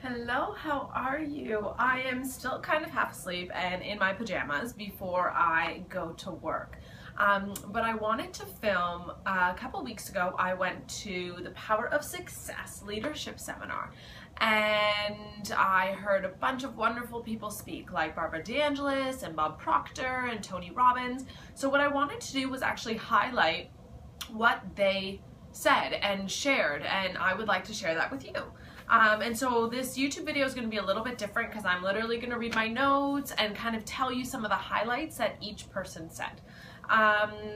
Hello, how are you? I am still kind of half asleep and in my pajamas before I go to work. But I wanted to film. A couple weeks ago I went to the Power of Success leadership seminar and I heard a bunch of wonderful people speak, like Barbara De Angelis and Bob Proctor and Tony Robbins. So what I wanted to do was actually highlight what they said and shared, and I would like to share that with you. And so this YouTube video is going to be a little bit different because I'm literally going to read my notes and kind of tell you some of the highlights that each person said.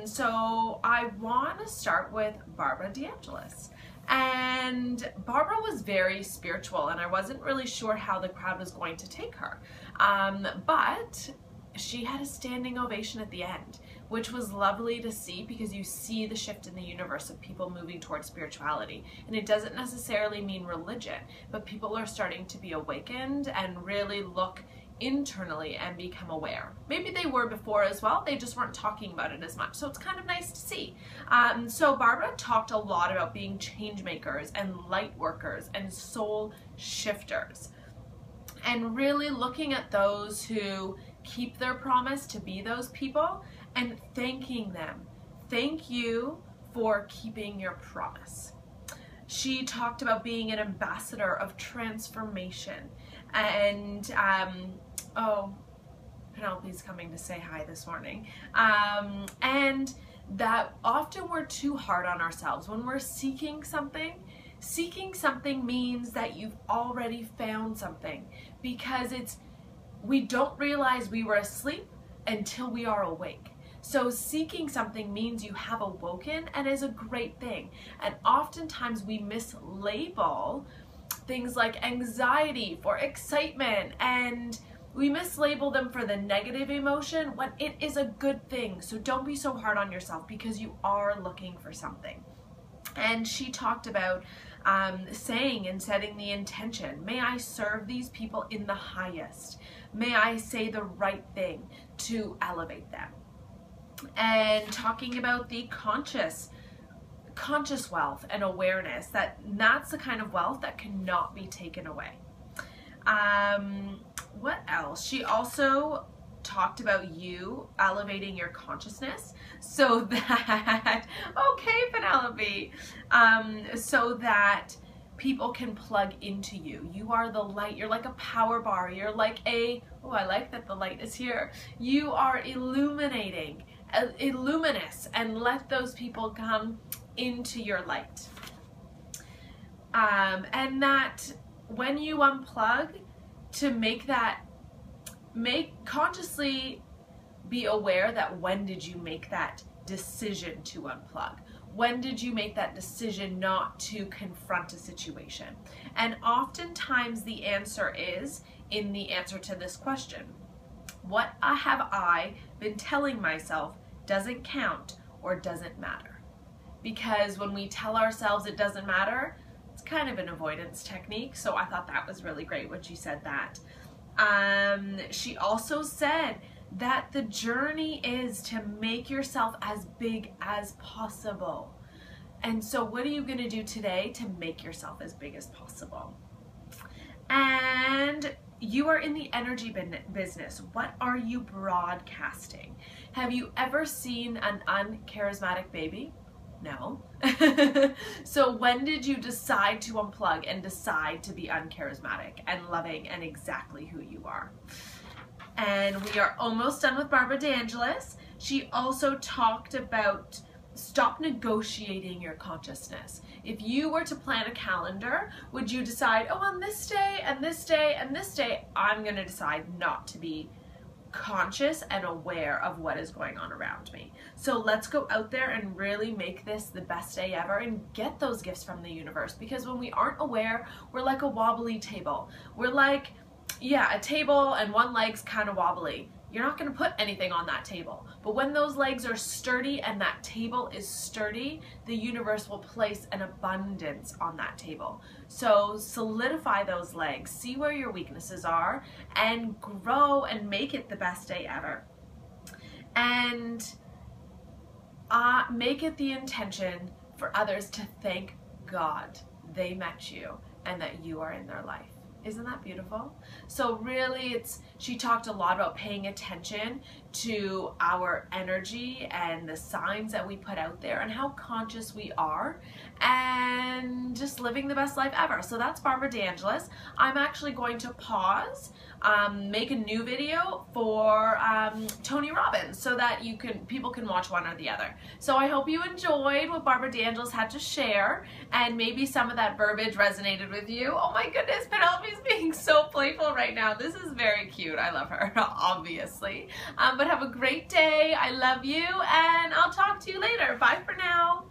So I want to start with Barbara De Angelis. And Barbara was very spiritual and I wasn't really sure how the crowd was going to take her. But she had a standing ovation at the end, which was lovely to see because you see the shift in the universe of people moving towards spirituality. And it doesn't necessarily mean religion, but people are starting to be awakened and really look internally and become aware. Maybe they were before as well, they just weren't talking about it as much. So it's kind of nice to see. So Barbara talked a lot about being change makers and light workers and soul shifters, and really looking at those who keep their promise to be those people and thanking them. Thank you for keeping your promise. She talked about being an ambassador of transformation, and oh, Penelope's coming to say hi this morning, and that often we're too hard on ourselves when we're seeking something. Seeking something means that you've already found something, because we don't realize we were asleep until we are awake. So seeking something means you have awoken and is a great thing. And oftentimes we mislabel things like anxiety for excitement, and we mislabel them for the negative emotion when it is a good thing. So don't be so hard on yourself because you are looking for something. And she talked about saying and setting the intention. May I serve these people in the highest. May I say the right thing to elevate them. And talking about the conscious wealth and awareness, that's the kind of wealth that cannot be taken away. What else? She also talked about you elevating your consciousness so that, okay, Penelope, so that people can plug into you. You are the light. You're like a power bar. You're like oh, I like that the light is here. You are illuminating, illuminous, and let those people come into your light. And that when you unplug, to consciously be aware that when did you make that decision to unplug? When did you make that decision not to confront a situation? And oftentimes the answer is in the answer to this question. What have I been telling myself doesn't count or doesn't matter? Because when we tell ourselves it doesn't matter, it's kind of an avoidance technique. So I thought that was really great when she said that. She also said that the journey is to make yourself as big as possible. And so what are you going to do today to make yourself as big as possible? And you are in the energy business. What are you broadcasting? Have you ever seen an uncharismatic baby? No. So when did you decide to unplug and decide to be uncharismatic and loving and exactly who you are? And we are almost done with Barbara De Angelis. She also talked about stop negotiating your consciousness. If you were to plan a calendar, would you decide, oh, on this day and this day and this day, I'm going to decide not to be conscious and aware of what is going on around me. So let's go out there and really make this the best day ever and get those gifts from the universe, because when we aren't aware, we're like a wobbly table. We're like, yeah, a table and one leg's kind of wobbly. You're not going to put anything on that table. But when those legs are sturdy and that table is sturdy, the universe will place an abundance on that table. So solidify those legs, see where your weaknesses are, and grow and make it the best day ever. And make it the intention for others to thank God they met you and that you are in their life. Isn't that beautiful? So really she talked a lot about paying attention to our energy and the signs that we put out there and how conscious we are and just living the best life ever. So that's Barbara De Angelis. I'm actually going to pause, make a new video for Tony Robbins so that people can watch one or the other. So I hope you enjoyed what Barbara De Angelis had to share, and maybe some of that verbiage resonated with you. Oh my goodness, Penelope's being so playful right now. This is very cute. I love her, obviously. But have a great day. I love you, and I'll talk to you later. Bye for now.